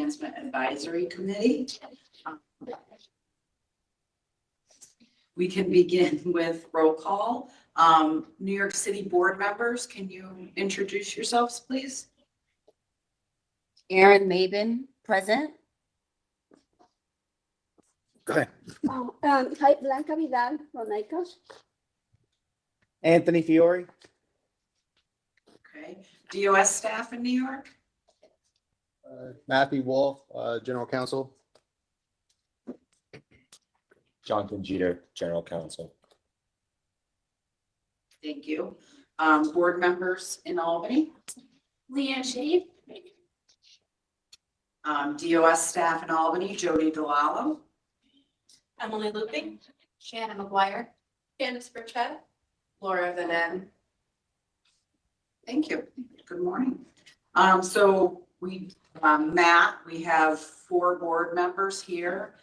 Enhancement Advisory Committee. We can begin with roll call. New York City board members, can you introduce yourselves, please? Aaron Maben, present. Go ahead. Hi, Blanca Vidal from ICOS. Anthony Fiore. Okay. DOS staff in New York? Matthew Wolf, General Counsel. Jonathan Jeter, General Counsel. Thank you. Board members in Albany? Leanne Shade. DOS staff in Albany, Jody DeLallo. Emily Looping, Shannon McGuire, Candace Burchett, Laura Van. Thank you. Good morning. So Matt, we have 4 board members here.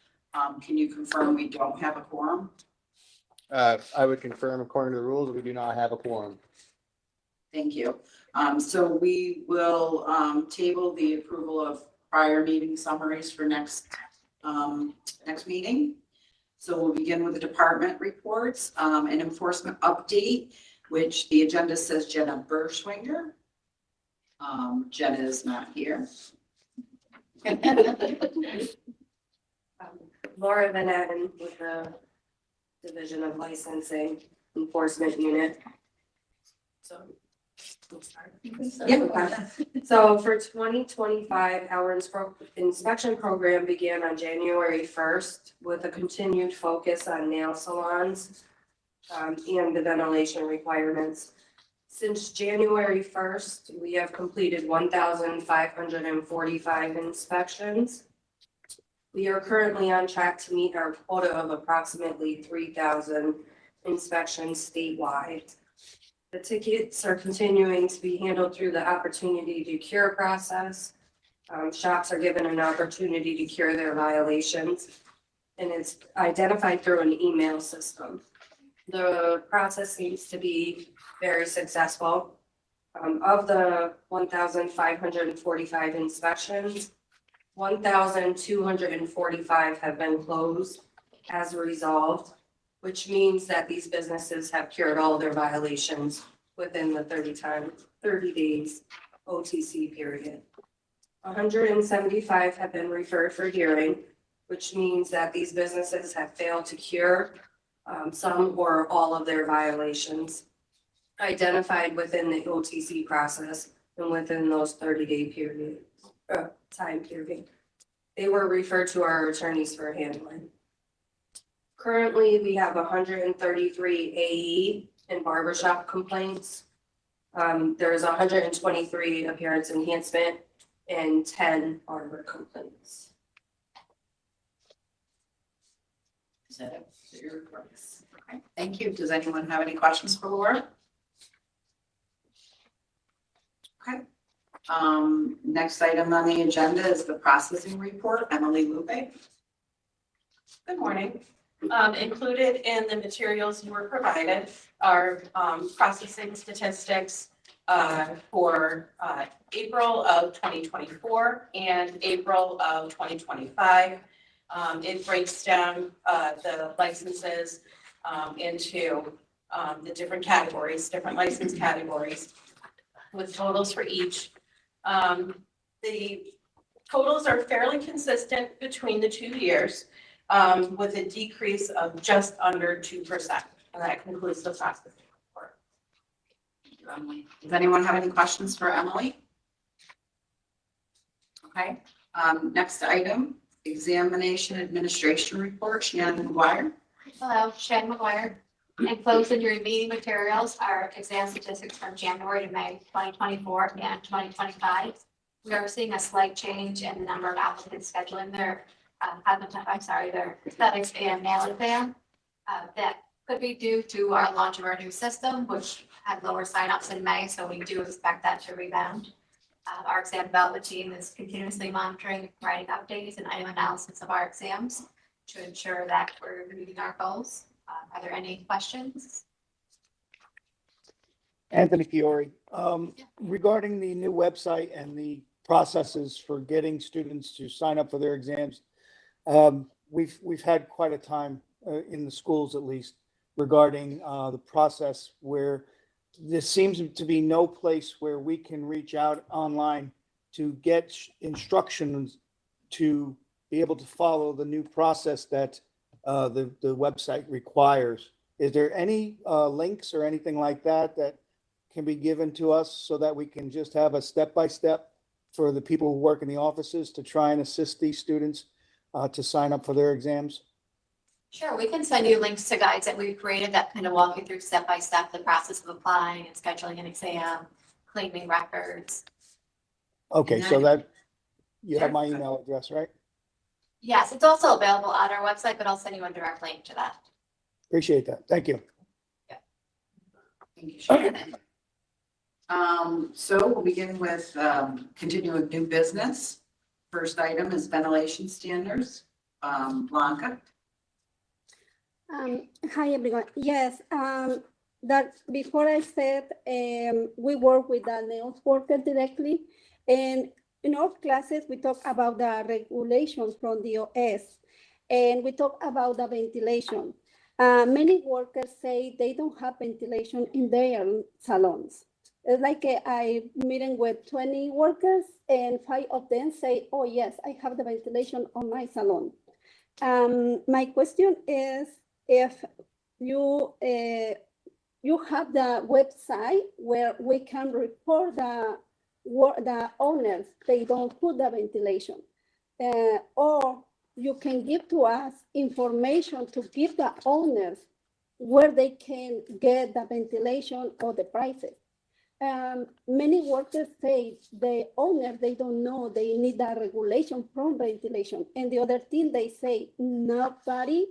Can you confirm we don't have a quorum? I would confirm according to the rules, we do not have a quorum. Thank you. So we will table the approval of prior meeting summaries for next meeting. So we'll begin with the department reports, an enforcement update, which the agenda says Jenna Berschwinger. Jenna is not here. Laura Van with the Division of Licensing Enforcement Unit. So, we'll start. Yeah. So for 2025, our inspection program began on January 1st with a continued focus on nail salons and the ventilation requirements. Since January 1st, we have completed 1,545 inspections. We are currently on track to meet our quota of approximately 3,000 inspections statewide. The tickets are continuing to be handled through the opportunity to cure process. Shops are given an opportunity to cure their violations, and it's identified through an email system. The process seems to be very successful. Of the 1,545 inspections, 1,245 have been closed as resolved, which means that these businesses have cured all their violations within the 30 days OTC period. 175 have been referred for hearing, which means that these businesses have failed to cure some or all of their violations identified within the OTC process and within those 30-day time period. They were referred to our attorneys for handling. Currently, we have 133 AE and barbershop complaints. There's 123 appearance enhancement and 10 barber complaints. Is that it for your reports? Okay, thank you. Does anyone have any questions for Laura? Okay. Next item on the agenda is the processing report. Emily Lupe. Good morning. Included in the materials you were provided are processing statistics for April of 2024 and April of 2025. It breaks down the licenses into the different categories, different license categories with totals for each. The totals are fairly consistent between the 2 years, with a decrease of just under 2%. And that concludes the processing report. Thank you, Emily. Does anyone have any questions for Emily? Okay. Next item, examination administration report. Shannon McGuire. Hello, Shannon McGuire. Enclosed in your meeting materials are exam statistics from January to May 2024 and 2025. We are seeing a slight change in the number of applicants scheduling their their aesthetics and nail exam. That could be due to our launch of our new system, which had lower signups in May, so we do expect that to rebound. Our exam development team is continuously monitoring, providing updates and item analysis of our exams to ensure that we're meeting our goals. Are there any questions? Anthony Fiore, regarding the new website and the processes for getting students to sign up for their exams. We've had quite a time in the schools, at least, regarding the process where there seems to be no place where we can reach out online to get instructions to be able to follow the new process that the website requires. Is there any links or anything like that that can be given to us so that we can just have a step-by-step for the people who work in the offices to try and assist these students to sign up for their exams? Sure, we can send you links to guides that we've created that kind of walk you through step by step the process of applying and scheduling an exam, claiming records. Okay, And so then- that, you have my email address, right? Yes, it's also available on our website, but I'll send you a direct link to that. Appreciate that. Thank you. Thank you, Sharon. So we'll begin with continuing new business. First item is ventilation standards. Blanca? Hi, everyone. Yes, that before I said, we work with the nails worker directly. And in our classes, we talk about the regulations from the OS, and we talk about the ventilation. Many workers say they don't have ventilation in their salons. It's like I meeting with 20 workers and 5 of them say, oh yes, I have the ventilation on my salon. My question is if you have the website where we can report the owners, they don't put the ventilation, or you can give to us information to give the owners where they can get the ventilation or the prices. Many workers say the owner, they don't know they need a regulation from ventilation. And the other thing they say, nobody,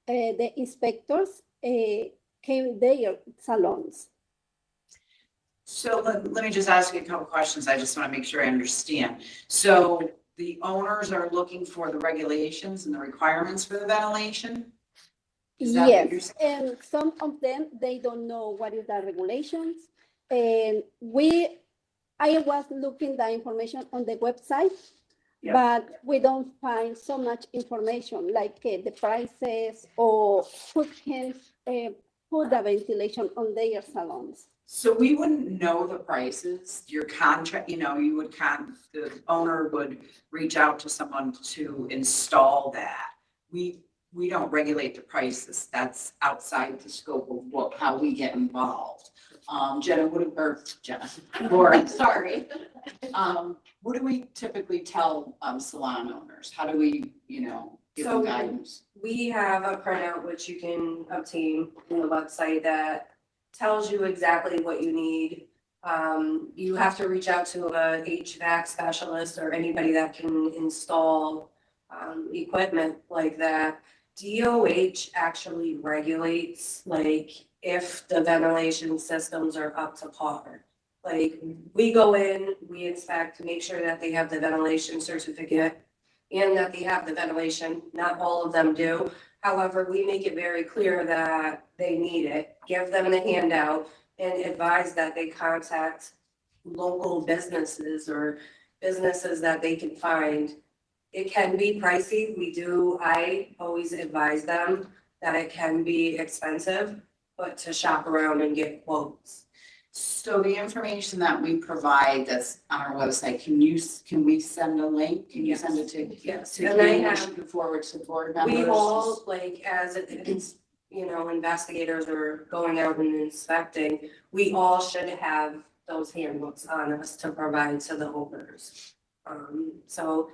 the inspectors came their salons. So let me just ask you a couple questions. I just want to make sure I understand. So the owners are looking for the regulations and the requirements for the ventilation? Is that what you're Yes, and some of them, they don't know what is the regulations. And I was looking the information on the website, Yeah. but we don't find so much information like the prices or who can put the ventilation on their salons. So we wouldn't know the prices, your contract, you know, the owner would reach out to someone to install that. We don't regulate the prices. That's outside the scope of how we get involved. Jenna, Laura, Sorry. what do we typically tell salon owners? How do we, give them So- guidance? We have a printout which you can obtain from the website that tells you exactly what you need. You have to reach out to a HVAC specialist or anybody that can install equipment like that. DOH actually regulates like if the ventilation systems are up to par. Like we go in, we inspect, make sure that they have the ventilation certificate and that they have the ventilation. Not all of them do. However, we make it very clear that they need it, give them the handout and advise that they contact local businesses or businesses that they can find. It can be pricey. I always advise them that it can be expensive, but to shop around and get quotes. So the information that we provide that's on our website, can we send a link? Can you Yes. send it to? Yes, To and I you, have- and forward to board members? We all, like, as it's, investigators are going out and inspecting, we all should have those handbooks on us to provide to the owners. So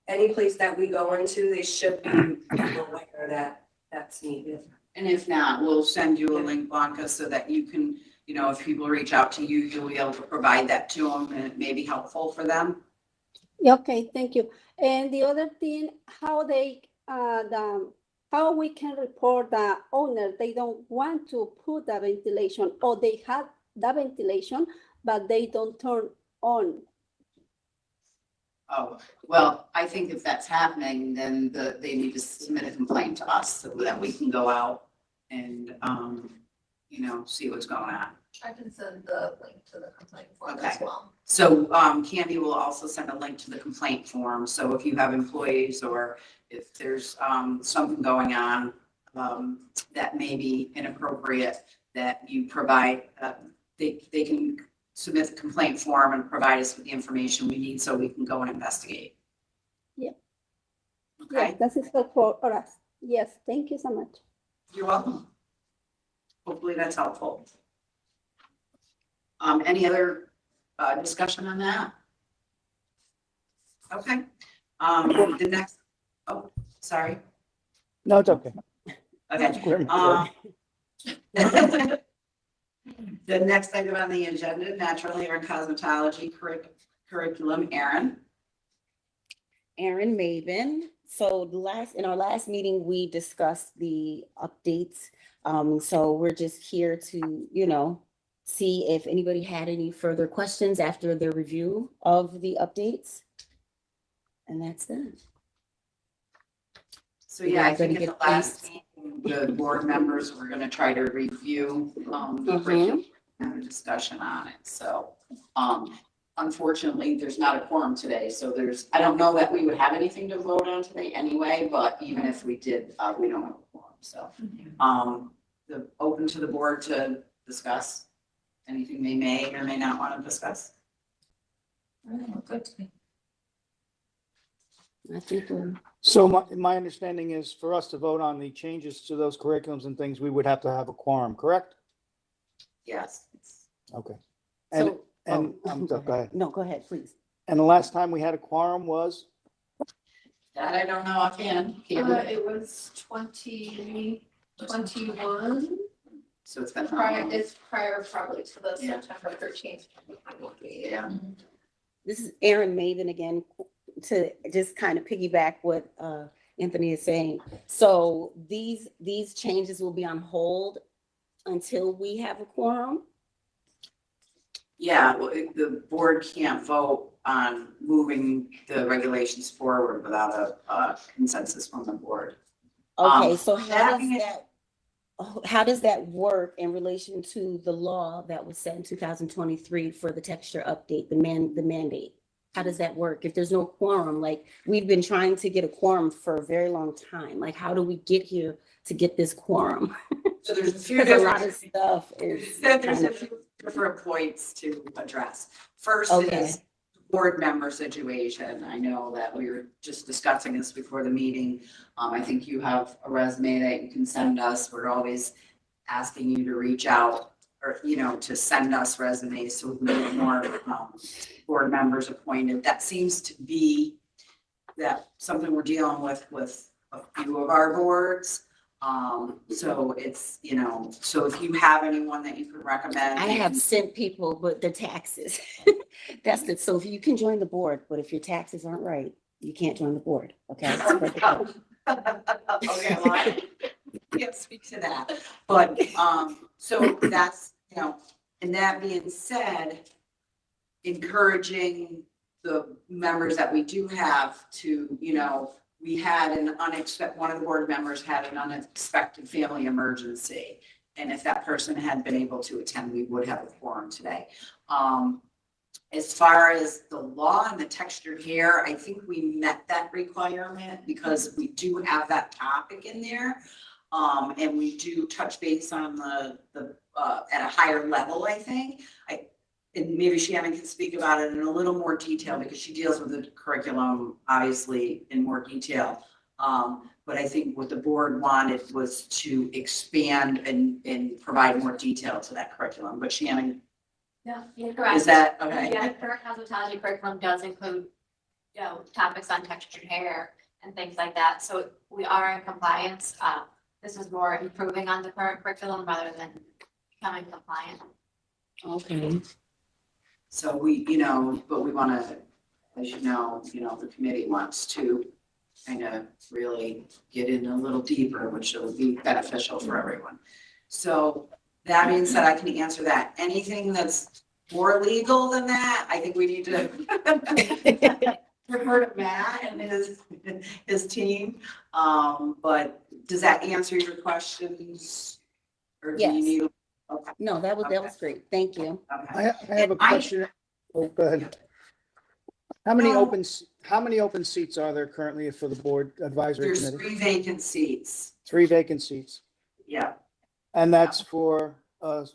any place that we go into, they should be aware that that's needed. And if not, we'll send you a link, Blanca, so that you can, if people reach out to you, you'll be able to provide that to them and it may be helpful for them. Okay, thank you. And the other thing, how we can report the owner, they don't want to put the ventilation or they have the ventilation, but they don't turn on. Oh, well, I think if that's happening, then they need to submit a complaint to us so that we can go out and, see what's going on. I can send the link to the complaint form Okay. as well. So Candy will also send a link to the complaint form. So if you have employees or if there's something going on that may be inappropriate, that you provide, they can submit the complaint form and provide us with the information we need so we can go and investigate. Yeah. Okay, Yes, that is helpful for us. Yes, thank you so much. you're welcome. Hopefully that's helpful. Any other discussion on that? Okay. The next, oh, sorry. No, it's okay. Okay. Clear my throat. The next item on the agenda, natural hair and cosmetology curriculum, Aaron. Aaron Maven. So in our last meeting, we discussed the updates. So we're just here to, see if anybody had any further questions after the review of the updates. And that's it. So yeah, I think in Everybody the get last meeting, the board members were gonna try to review the curriculum and have a discussion on it. So unfortunately, there's not a quorum today. So I don't know that we would have anything to vote on today anyway, but even if we did, we don't have a quorum. So open to the board to discuss anything they may or may not want to discuss. I think So my understanding is for us to vote on the changes to those curriculums and things, we would have to have a quorum, correct? Yes. Okay. And, go go ahead. No, go ahead, please. And the last time we had a quorum was? That I don't know offhand. It was 2021. So it's been. It's prior probably to the Yeah. September 13th. Yeah. This is Aaron Maven again, to just kind of piggyback what Anthony is saying. So these changes will be on hold until we have a quorum. Yeah, well, the board can't vote on moving the regulations forward without a consensus from the board. Okay, so having how does that work in relation to the law that was set in 2023 for the texture update, the mandate? How does that work? If there's no quorum, like we've been trying to get a quorum for a very long time, like how do we get here to get this quorum? So there's a few Because a lot different, of stuff is. there's a few different points to address. First Okay. is board member situation. I know that we were just discussing this before the meeting. I think you have a resume that you can send us. We're always asking you to reach out or, to send us resumes so we can get more board members appointed. That seems to be something we're dealing with a few of our boards. So it's, so if you have anyone that you could recommend. I have sent people, but the taxes, so if you can join the board, but if your taxes aren't right, you can't join the board, okay? Okay, well, I can't speak to that, but, so that's, and that being said, encouraging the members that we do have to, we had one of the board members had an unexpected family emergency. And if that person had been able to attend, we would have a quorum today. As far as the law and the textured hair, I think we met that requirement because we do have that topic in there. And we do touch base on the at a higher level, I think. And maybe Shannon can speak about it in a little more detail because she deals with the curriculum, obviously, in more detail. But I think what the board wanted was to expand and provide more detail to that curriculum. But Shannon, Yeah, you're correct. is that, okay? Yeah, current cosmetology curriculum does include, topics on textured hair and things like that. So we are in compliance. This is more improving on the current curriculum rather than becoming compliant. Okay. So we, but we want to, as the committee wants to kind of really get in a little deeper, which will be beneficial for everyone. So that being said, I can answer that. Anything that's more legal than that, I think we need to refer to Matt and his team. But does that answer your questions? Or do you Yes. need? Okay. No, that was great. Thank you. Okay. I have a question. Oh, go ahead. How No. many open seats are there currently for the board advisory There's committee? 3 vacant seats. 3 vacant seats. Yeah. And that's for a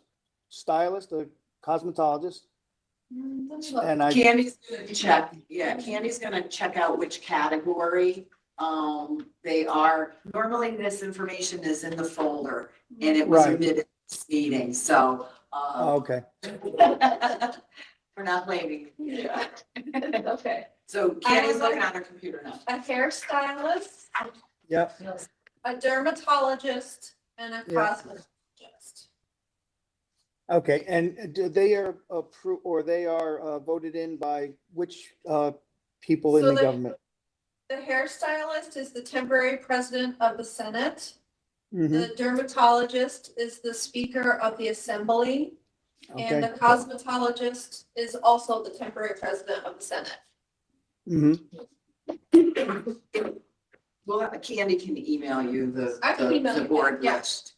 stylist, a cosmetologist, and Candy's gonna check, Candy's gonna check out which category, they are. Normally this information is in the folder and it was Right. omitted this meeting, so, okay. we're not blaming you. Okay. So Candy's looking on her computer now. A hairstylist, Yep. a dermatologist, and a Yeah. cosmetologist. Okay, and they are approved, or they are voted in by which people in So the the- government? The hairstylist is the temporary president of the Senate. Mhm, The dermatologist is the speaker of the assembly. And okay. the cosmetologist is also the temporary president of the Senate. Mhm. Well, Candy can email you I can email the you board that, yeah. list.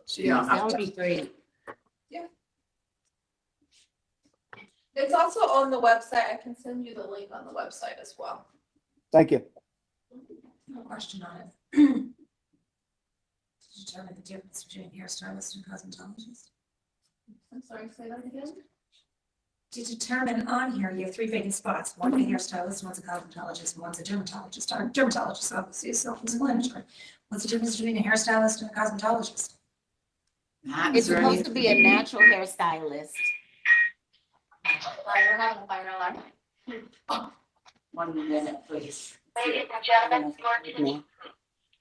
So you don't have to. be great. It's also on the website. I can send you the link on the website as well. Thank you. No question on it. To determine the difference between hairstylist and cosmetologist. I'm sorry, say that again? To determine on here, you have 3 vacant spots, one a hairstylist, one's a cosmetologist, and one's a dermatologist. Our dermatologist obviously is self-explanatory. What's the difference between a hairstylist and a cosmetologist? Matt, It's is there supposed to any- be a natural hairstylist. Sorry, we're having a fire alarm. 1 minute, please. Ladies and gentlemen, your Me. attention.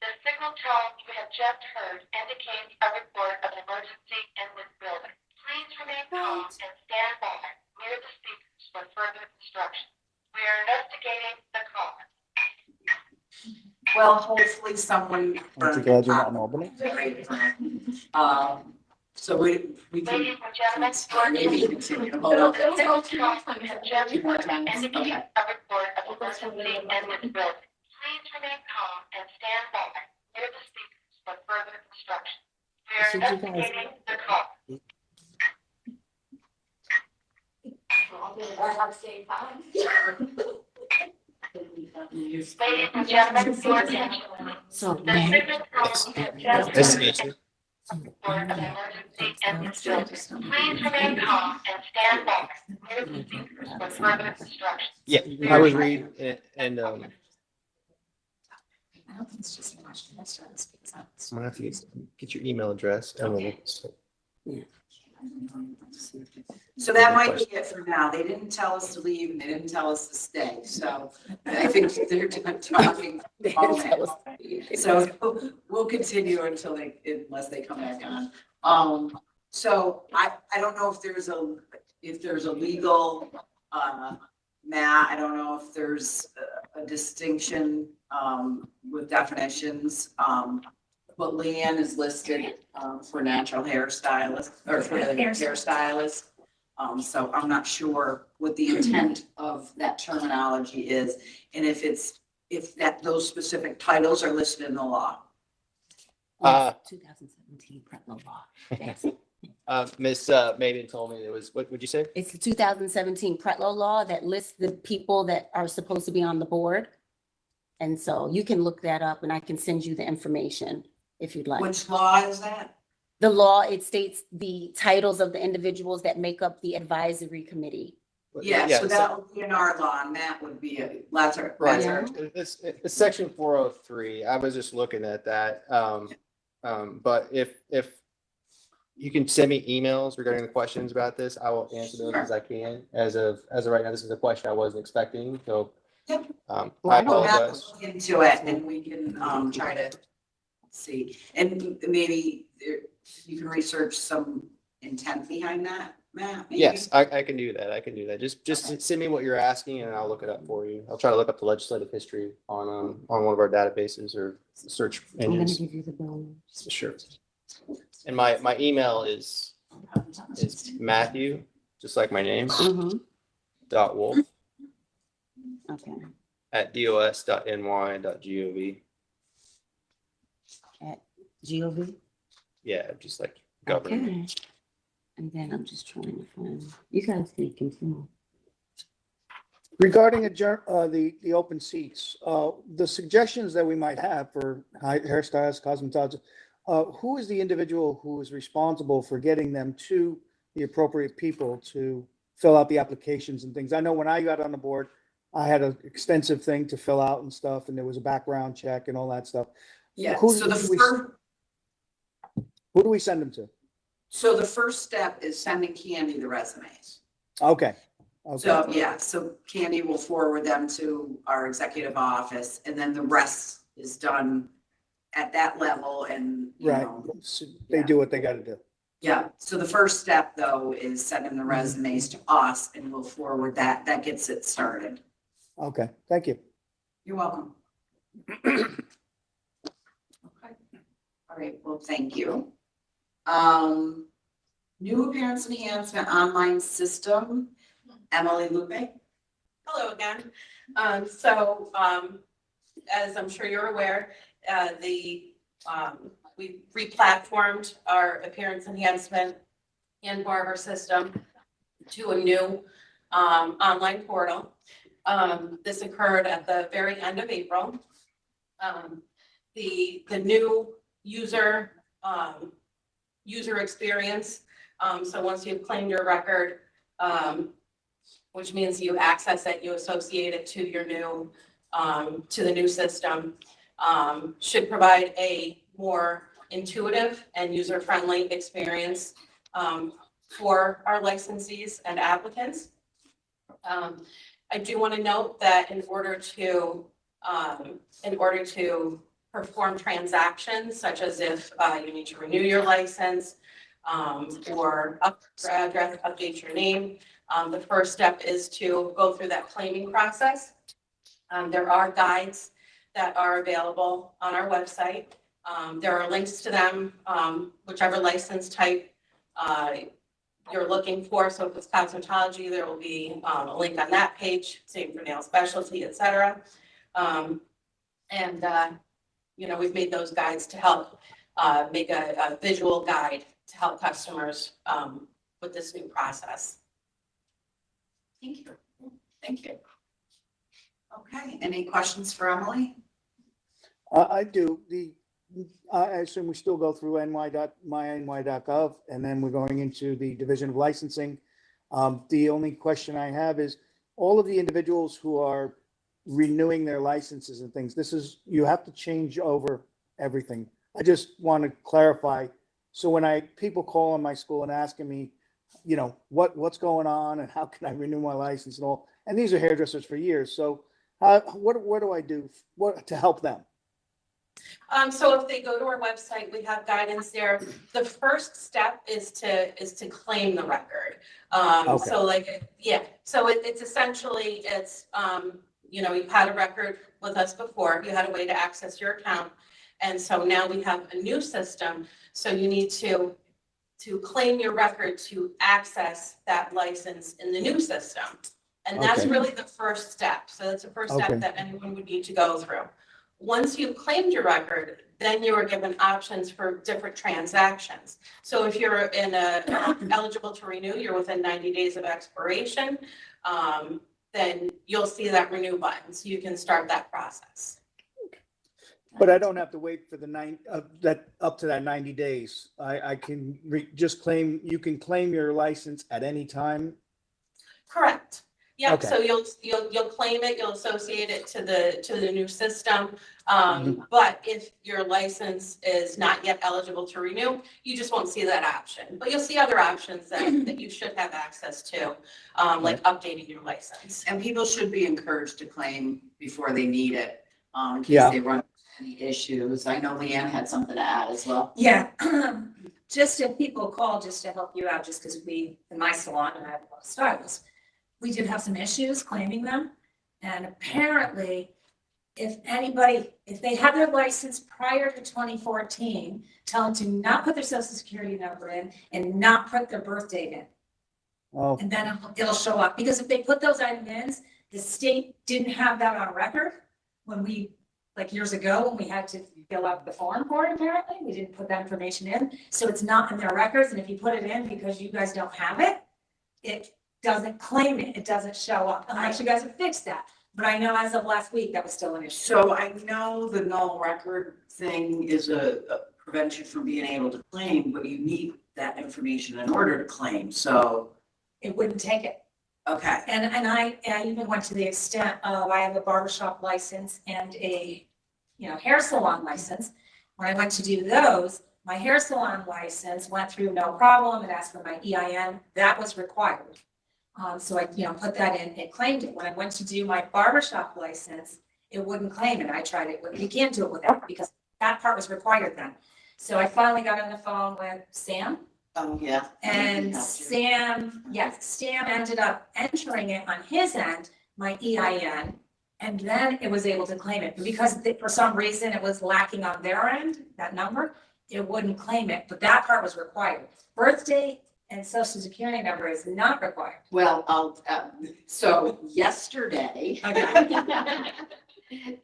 The signal tone you have just heard indicates a report of an emergency in this building. Please remain calm and stand by near the speakers for further instructions. We are investigating the cause. Well, hopefully someone. Aren't you glad you're not in Albany? So we can. Ladies and gentlemen, your Maybe attention. continue, hold on. The signal tone you have just Two more heard times. indicates a report of emergency in this building. Please remain calm and stand by near the speakers for further instructions. We are Should you guys- investigating the cause. I'll do it right at the same time. Ladies and gentlemen, your attention. So, The ma'am, signal tone you have just Nice to heard meet you. report of emergency in this building. Please remain calm and stand by near the speakers for further instructions. Yeah, I would read and I don't think it's just a question of hairstylist because I'm gonna have to get your email address and we'll. So that might be it for now. They didn't tell us to leave and they didn't tell us to stay, so I think they're talking. So we'll continue until unless they come back on. So I don't know if there's a legal, Matt, I don't know if there's a distinction, with definitions. But Leanne is listed, for natural hairstylist, or for the hairstylist. So I'm not sure what the intent of that terminology is, and if those specific titles are listed in the law. 2017 Pretlow law. Miss Maiden told me it was, what would you say? It's the 2017 Pretlow law that lists the people that are supposed to be on the board. And so you can look that up and I can send you the information if you'd like. Which law is that? The law, it states the titles of the individuals that make up the advisory committee. Yeah, so that would be in our law, and that would be a lesser. Right, Yeah. it's section 403. I was just looking at that. But if you can send me emails regarding the questions about this, I will answer those as I can. As of right now, this is a question I wasn't expecting, so. Yep. I Well, apologize. Matt will look into it and we can, try to see, and maybe you can research some intent behind that, Matt? maybe? Yes, I can do that. I can do that. Just send me what you're asking and I'll look it up for you. I'll try to look up the legislative history on one of our databases or search I'm gonna engines. give you the bill. Sure. And my email is Matthew, just like my name, Mhm. .wolf Okay, @dos.ny.gov. GOV. Yeah, just like government. Okay. And then I'm just trying to find, you guys can continue. Regarding the open seats, the suggestions that we might have for hairstylists, cosmetologists, who is the individual who is responsible for getting them to the appropriate people to fill out the applications and things? I know when I got on the board, I had an extensive thing to fill out and stuff, and there was a background check and all that stuff. Yeah, Who so do we send them to? So the first step is sending Candy the resumes. Okay. So, yeah, so Candy will forward them to our executive office, and then the rest is done at that level and, you Right. know. So they do what they got to do. Yeah, so the first step though is sending the resumes to us and we'll forward that. That gets it started. Okay, thank you. You're welcome. Okay. All right, well, thank you. New Appearance Enhancement Online System, Emily Lupe. Hello again. As I'm sure you're aware, we replatformed our appearance enhancement and barber system to a new online portal. This occurred at the very end of April. The new user experience. So once you've claimed your record, which means you access it, you associate it to your new to the new system, should provide a more intuitive and user-friendly experience for our licensees and applicants. I do want to note that in order to perform transactions, such as if you need to renew your license or update your name, the first step is to go through that claiming process. There are guides that are available on our website. There are links to them, whichever license type you're looking for. So if it's cosmetology, there will be a link on that page, same for nail specialty, et cetera. We've made those guides to help make a visual guide to help customers with this new process. Thank you. Thank you. Okay, any questions for Emily? I do. I assume we still go through myny.gov, and then we're going into the Division of Licensing. The only question I have is, all of the individuals who are renewing their licenses and things, you have to change over everything. I just want to clarify. So when people call on my school and asking me, what's going on and how can I renew my license and all, and these are hairdressers for years. So what do I do to help them? So if they go to our website, we have guidance there. The first step is to claim the record. Okay. So it's essentially, you've had a record with us before, you had a way to access your account. And so now we have a new system. So you need to claim your record to access that license in the new system. And that's Okay. really the first step. So that's the first Okay. step that anyone would need to go through. Once you've claimed your record, then you are given options for different transactions. So if you're eligible to renew, you're within 90 days of expiration, then you'll see that renew button, so you can start that process. But I don't have to wait for up to that 90 days. I can just claim. You can claim your license at any time. Correct. Yeah, Okay. so you'll claim it, you'll associate it to the new system. Mhm. But if your license is not yet eligible to renew, you just won't see that option. But you'll see other options that you should have access to, like updating your license. And people should be encouraged to claim before they need it, in case Yeah. they run into any issues. I know Leanne had something to add as well. Yeah, just if people call just to help you out, just because in my salon, and I have a lot of stylists, we did have some issues claiming them. And apparently, if they have their license prior to 2014, tell them to not put their social security number in and not put their birth date in. Oh, And then it'll show up, because if they put those items in, the state didn't have that on record when we like years ago when we had to fill out the form for it, apparently, we didn't put that information in. So it's not in their records, and if you put it in because you guys don't have it, it doesn't claim it, it doesn't show up, unless you guys have fixed that. But I know as of last week, that was still an issue. So I know the null record thing is a prevents you from being able to claim, but you need that information in order to claim, so, It wouldn't take it. okay. And I even went to the extent of, I have a barbershop license and a, hair salon license. When I went to do those, my hair salon license went through no problem. It asked for my EIN. That was required. So I, put that in, it claimed it. When I went to do my barbershop license, it wouldn't claim it. I tried it, you can't do it without, because that part was required then. So I finally got on the phone with Sam. Oh, yeah. And Gotcha. Sam ended up entering it on his end, my EIN, and then it was able to claim it. But because for some reason it was lacking on their end, that number, it wouldn't claim it, but that part was required. Birth date and social security number is not required. Well, so yesterday, Okay.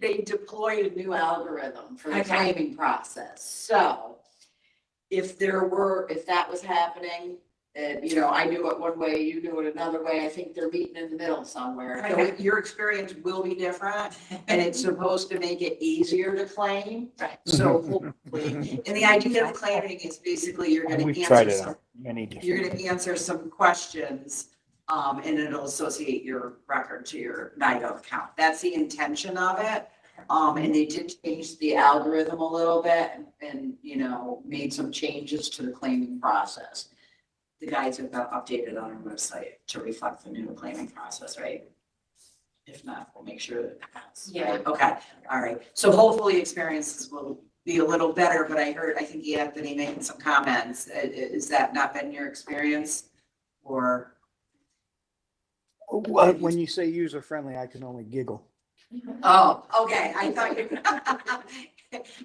they deployed a new algorithm for the Okay. claiming process. So if that was happening, I knew it one way, you knew it another way, I think they're meeting in the middle somewhere. So Okay. your experience will be different, and it's supposed to make it easier to claim. Right. So hopefully, and the idea of claiming is basically you're gonna We've tried answer it some, on many you're different. gonna answer some questions, and it'll associate your record to your NIGO account. That's the intention of it. And they did change the algorithm a little bit and, made some changes to the claiming process. The guys have got updated on our website to reflect the new claiming process, right? If not, we'll make sure that it has. Yeah. Right? Okay, all right. So hopefully experiences will be a little better, but I think Anthony making some comments. Is that not been your experience? Or? When you say user friendly, I can only giggle. Oh, okay, I thought you,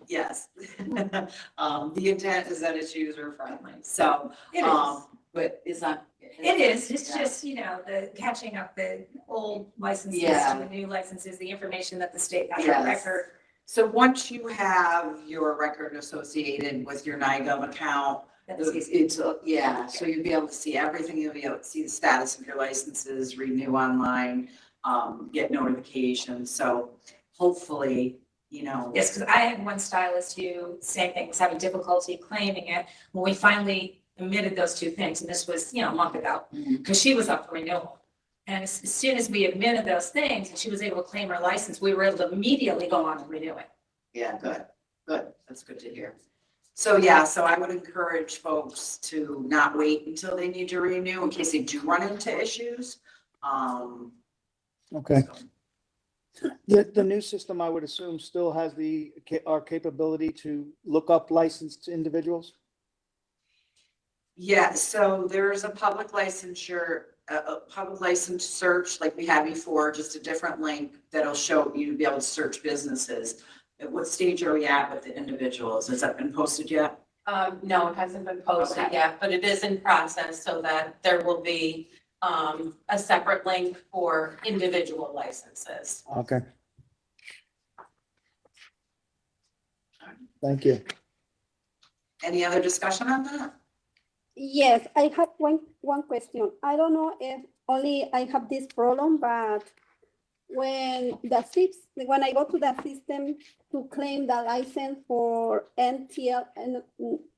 yes. The intent is that it's user friendly, so, It is. but it's not. It is, it's Yeah. just, the catching up the old licenses Yeah. to the new licenses, the information that the state has Yes. on record. So once you have your record associated with your NIGOV account, That's easy. it's, so you'll be able to see everything, you'll be able to see the status of your licenses, renew online, get notifications, so hopefully, Yes, because I had one stylist who, same thing, was having difficulty claiming it. When we finally admitted those two things, and this was, a month ago, because she was up for renewal. And as soon as we admitted those things and she was able to claim her license, we were able to immediately go on and renew it. Yeah, good, that's good to hear. So, so I would encourage folks to not wait until they need to renew in case they do run into issues. Okay. So, The new system, I would assume, still has our capability to look up licensed individuals? Yeah, so there's a public licensure, a public license search like we had before, just a different link that'll show you to be able to search businesses. At what stage are we at with the individuals? Has that been posted yet? No, it hasn't been posted Okay. yet, but it is in process so that there will be a separate link for individual licenses. Okay. Thank you. Any other discussion on that? Yes, I have one question. I don't know if only I have this problem, but when I go to the system to claim the license for NTL and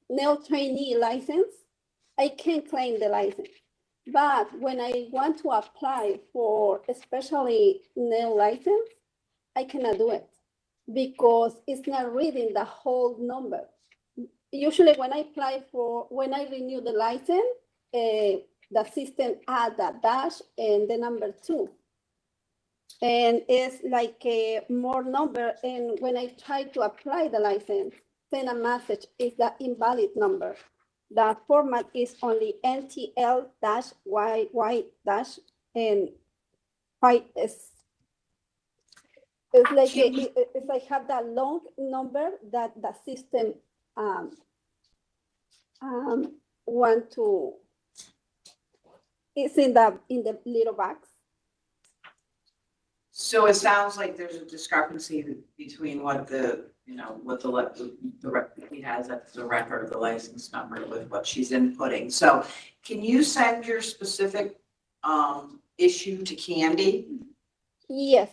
nail trainee license, I can claim the license. But when I want to apply for especially nail license, I cannot do it because it's not reading the whole number. Usually when I renew the license, the system adds a dash and the number 2. And it's like a more number. And when I try to apply the license, send a message, is the invalid number. The format is only NTL-YY- and white is. It's like it's like have that long number that the system want to. It's in the little box. So it sounds like there's a discrepancy between what the, what he has at the record of the license number with what she's inputting. So can you send your specific issue to Candy? Yes,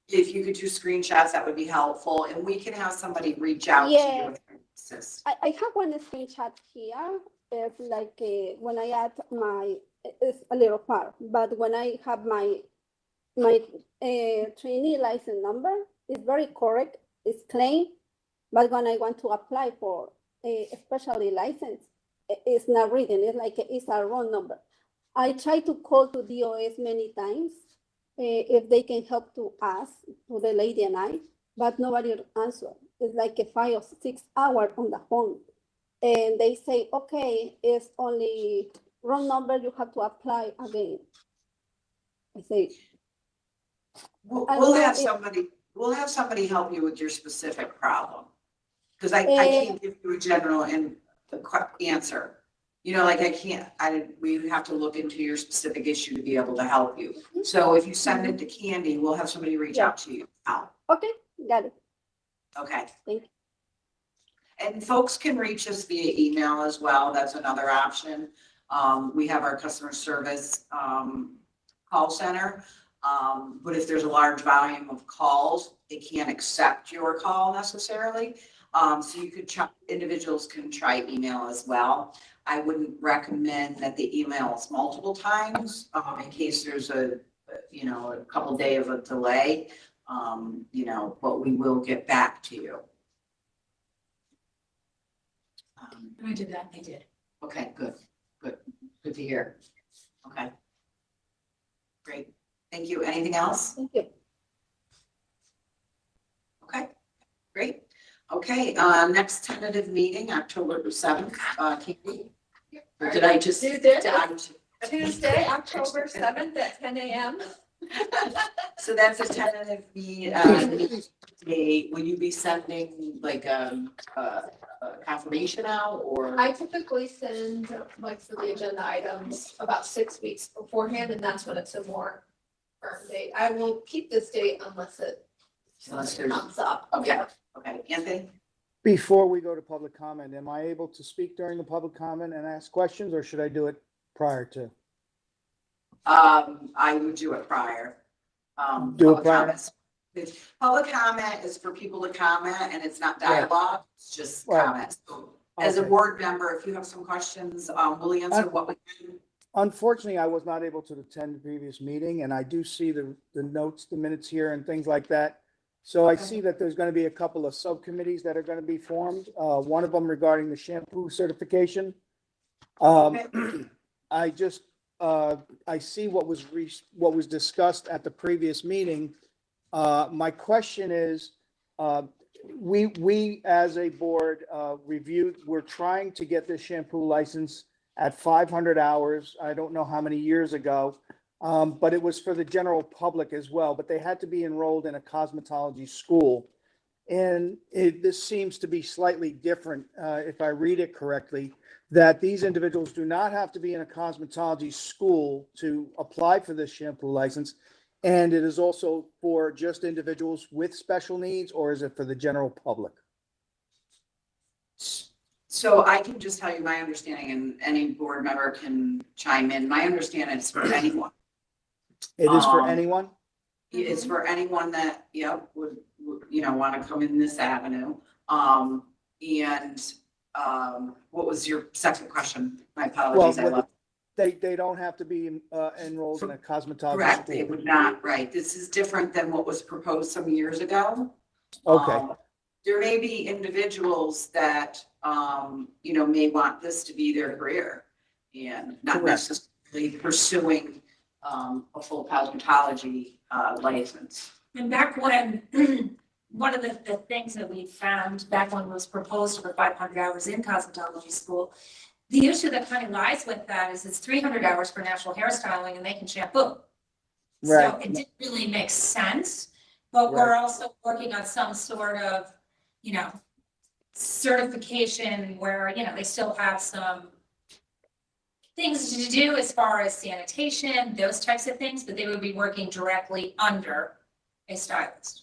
If you could do screenshots, that would be helpful, and we can have somebody reach out to you. Yes. and assist. I have one screenshot here. It's like when I add it's a little far, but when I have my trainee license number, it's very correct, it's clean. But when I want to apply for a specialty license, it's not reading, it's like it's a wrong number. I try to call to DOS many times, if they can help to ask to the lady and I, but nobody answer. It's like a 5 or 6 hours on the phone. And they say, okay, it's only wrong number, you have to apply again. I say, We'll have somebody help you with your specific problem. Because I can't give you a general answer. Like we would have to look into your specific issue to be able to help you. So if you send it to Candy, we'll have somebody reach out to you. okay, got it. Okay. Thank you. And folks can reach us via email as well. That's another option. We have our customer service call center. But if there's a large volume of calls, they can't accept your call necessarily. So you could individuals can try email as well. I wouldn't recommend that they email us multiple times in case there's a couple day of a delay. But we will get back to you. I did that, I did. Okay, good to hear. Okay. Great, thank you. Anything else? Thank you. Okay, great. Okay, next tentative meeting, October 7th, Candy. Or did I just? You did. Tuesday, October 7th at 10 a.m. So that's a tentative meeting. Will you be sending like a confirmation out or? I typically send for the agenda items about 6 weeks beforehand, and that's when it's a more firm date. I will keep this date unless it comes up. Okay, Anthony? Before we go to public comment, am I able to speak during the public comment and ask questions, or should I do it prior to? I would do it prior. Do it prior? Public comment is for people to comment, and it's not dialogue, it's just Right. comments. So as a Okay. board member, if you have some questions, we'll answer what we can. Unfortunately, I was not able to attend the previous meeting, and I do see the notes, the minutes here and things like that. So I see that there's going to be a couple of subcommittees that are going to be formed, one of them regarding the shampoo certification. I just, I see what was discussed at the previous meeting. My question is, we as a board we're trying to get this shampoo license at 500 hours. I don't know how many years ago, but it was for the general public as well, but they had to be enrolled in a cosmetology school. And this seems to be slightly different, if I read it correctly, that these individuals do not have to be in a cosmetology school to apply for this shampoo license. And it is also for just individuals with special needs, or is it for the general public? So I can just tell you my understanding, and any board member can chime in. My understanding is for anyone. It is for anyone? It's for anyone that, would want to come in this avenue. What was your second question? My apologies. Well, they don't have to be enrolled in a cosmetology Correct, school. it would not, right. This is different than what was proposed some years ago. Okay. There may be individuals that, may want this to be their career and not Correct. necessarily pursuing a full cosmetology license. And back when, one of the things that we found back when it was proposed for 500 hours in cosmetology school, the issue that kind of lies with that is it's 300 hours for natural hairstyling and they can shampoo. So Right. it didn't really make sense, but we're also working on some sort of, certification where, they still have some things to do as far as sanitation, those types of things, but they would be working directly under a stylist.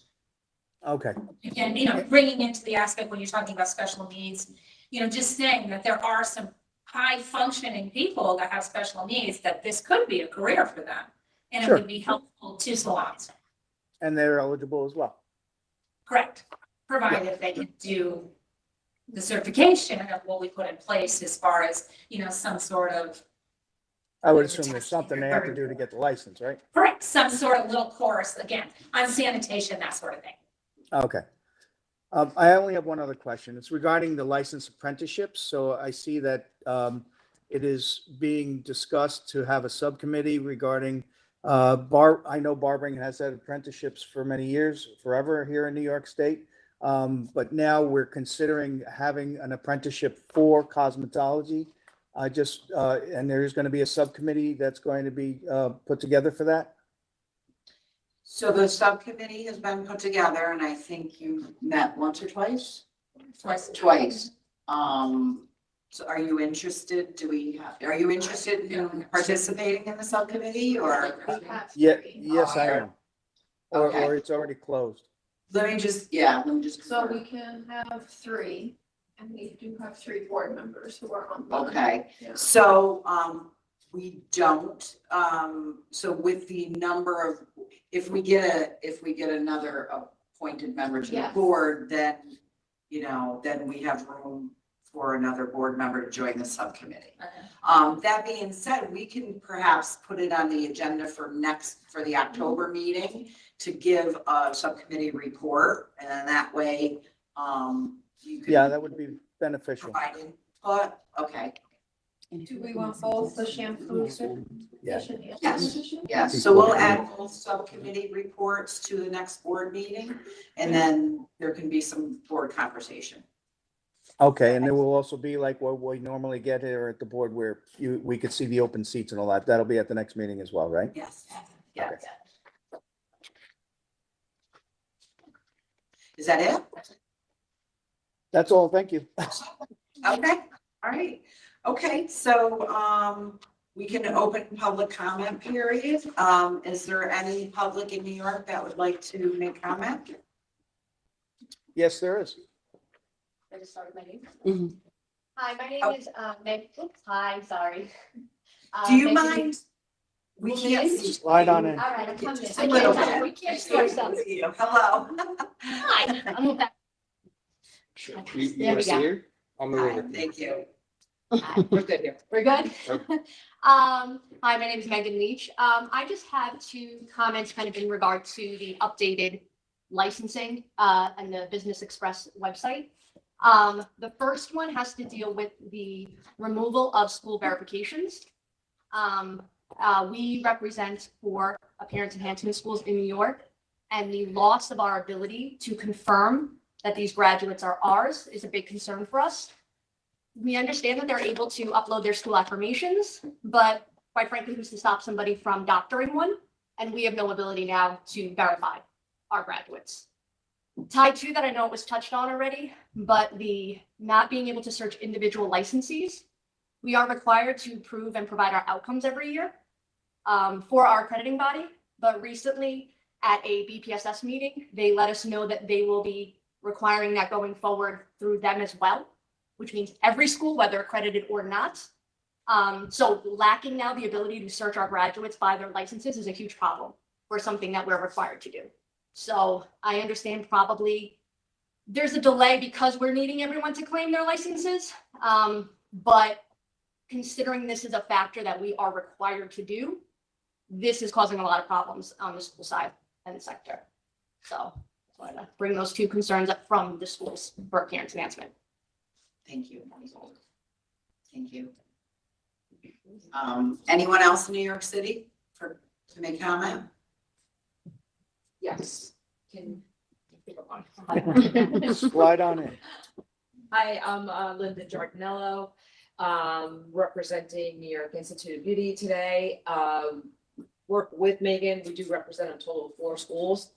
Okay, Again, you know, bringing into the aspect when you're talking about special needs, you know, just saying that there are some high functioning people that have special needs, that this could be a career for them. And it Sure. would be helpful to salons, and they're eligible as well. correct? Provided they can do the certification of what we put in place as far as, you know, some sort of, I would assume there's something they have to do to get the license, right? correct, some sort of little course, again, on sanitation, that sort of thing. Okay. I only have one other question. It's regarding the licensed apprenticeships. So I see that it is being discussed to have a subcommittee regarding I know barbering has had apprenticeships for many years, forever here in New York State. But now we're considering having an apprenticeship for cosmetology. And there's going to be a subcommittee that's going to be put together for that. So the subcommittee has been put together and I think you met once or twice? Twice. So are you interested? Are you interested in participating in the subcommittee or? Yeah, yes, I am. Okay. Or it's already closed. Let me just. So we can have 3, and we do have 3 board members who are on. board. Okay, Yeah. so, we don't, so with the number of, if we get another appointed member to the Yes. board, then, you know, then we have room for another board member to join the subcommittee. That being said, we can perhaps put it on the agenda for the October meeting to give a subcommittee report, and then that way, you can. Yeah, that would be beneficial. Provide input, okay. Do we want both the shampoo Yeah. certification and Yes. certification? Yes, so we'll add both subcommittee reports to the next board meeting, and then there can be some board conversation. Okay, and there will also be like what we normally get here at the board where we could see the open seats and all that. That'll be at the next meeting as well, right? Yes, yes. Is that it? That's all. Thank you. Okay, all right. Okay, so, we can open public comment period. Is there any public in New York that would like to make comment? Yes, there is. I just started my name. Mhm. Hi, my name Oh. is Meg. Oops, hi, sorry. Do you Megan- mind? We can't see. Slide on in. All right, I'm coming. Just a little bit. We can't see ourselves. Hello. Hi, I'm with that. Sure. There You we want to see go. her? I'll move Hi, over. thank you. Hi. We're good here. We're good? Okay. Hi, my name is Megan Leach. I just have 2 comments kind of in regard to the updated licensing and the Business Express website. The first one has to deal with the removal of school verifications. We represent 4 appearance enhancement schools in New York, and the loss of our ability to confirm that these graduates are ours is a big concern for us. We understand that they're able to upload their school affirmations, but quite frankly, who's to stop somebody from doctoring one? And we have no ability now to verify our graduates. Tied to that, I know it was touched on already, but the not being able to search individual licensees, we are required to prove and provide our outcomes every year for our accrediting body. But recently at a BPSS meeting, they let us know that they will be requiring that going forward through them as well, which means every school, whether accredited or not. So lacking now the ability to search our graduates by their licenses is a huge problem for something that we're required to do. So I understand probably there's a delay because we're needing everyone to claim their licenses. But considering this is a factor that we are required to do, this is causing a lot of problems on the school side and the sector. So I want to bring those 2 concerns up from the schools for parents' advancement. Thank you. Thank you. Anyone else in New York City to make comment? Yes. Can. Slide on in. Hi, I'm Linda Giardinello, representing New York Institute of Beauty today. Work with Megan. We do represent a total of 4 schools.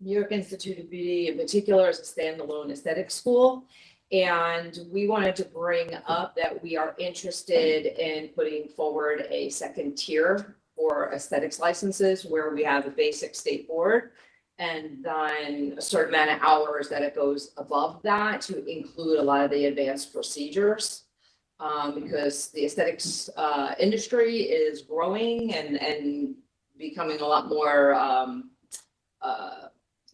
New York Institute of Beauty in particular is a standalone aesthetic school. And we wanted to bring up that we are interested in putting forward a second tier for aesthetics licenses where we have a basic state board. And then a certain amount of hours that it goes above that to include a lot of the advanced procedures. Because the aesthetics industry is growing and becoming a lot more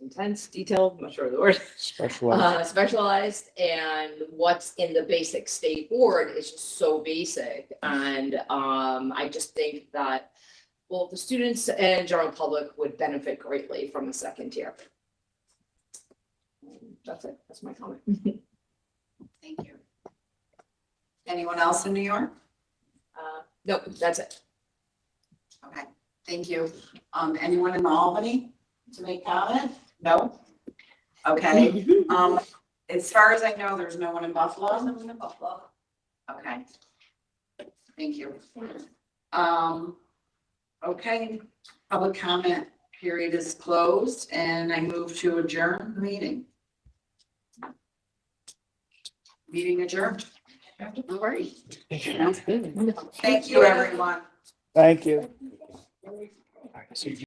intense, detailed, I'm not sure of the word. Specialized, and what's in the basic state board is just so basic. And I just think that both the students and general public would benefit greatly from a second tier. That's it. That's my comment. Thank you. Anyone else in New York? Nope, that's it. Okay, thank you. Anyone in Albany to make comment? No? Okay, as far as I know, there's no one in Buffalo. No one in Buffalo. Okay. Thank you. Okay, public comment period is closed and I move to adjourn the meeting. Meeting adjourned. All right. Thank you, everyone. Thank you.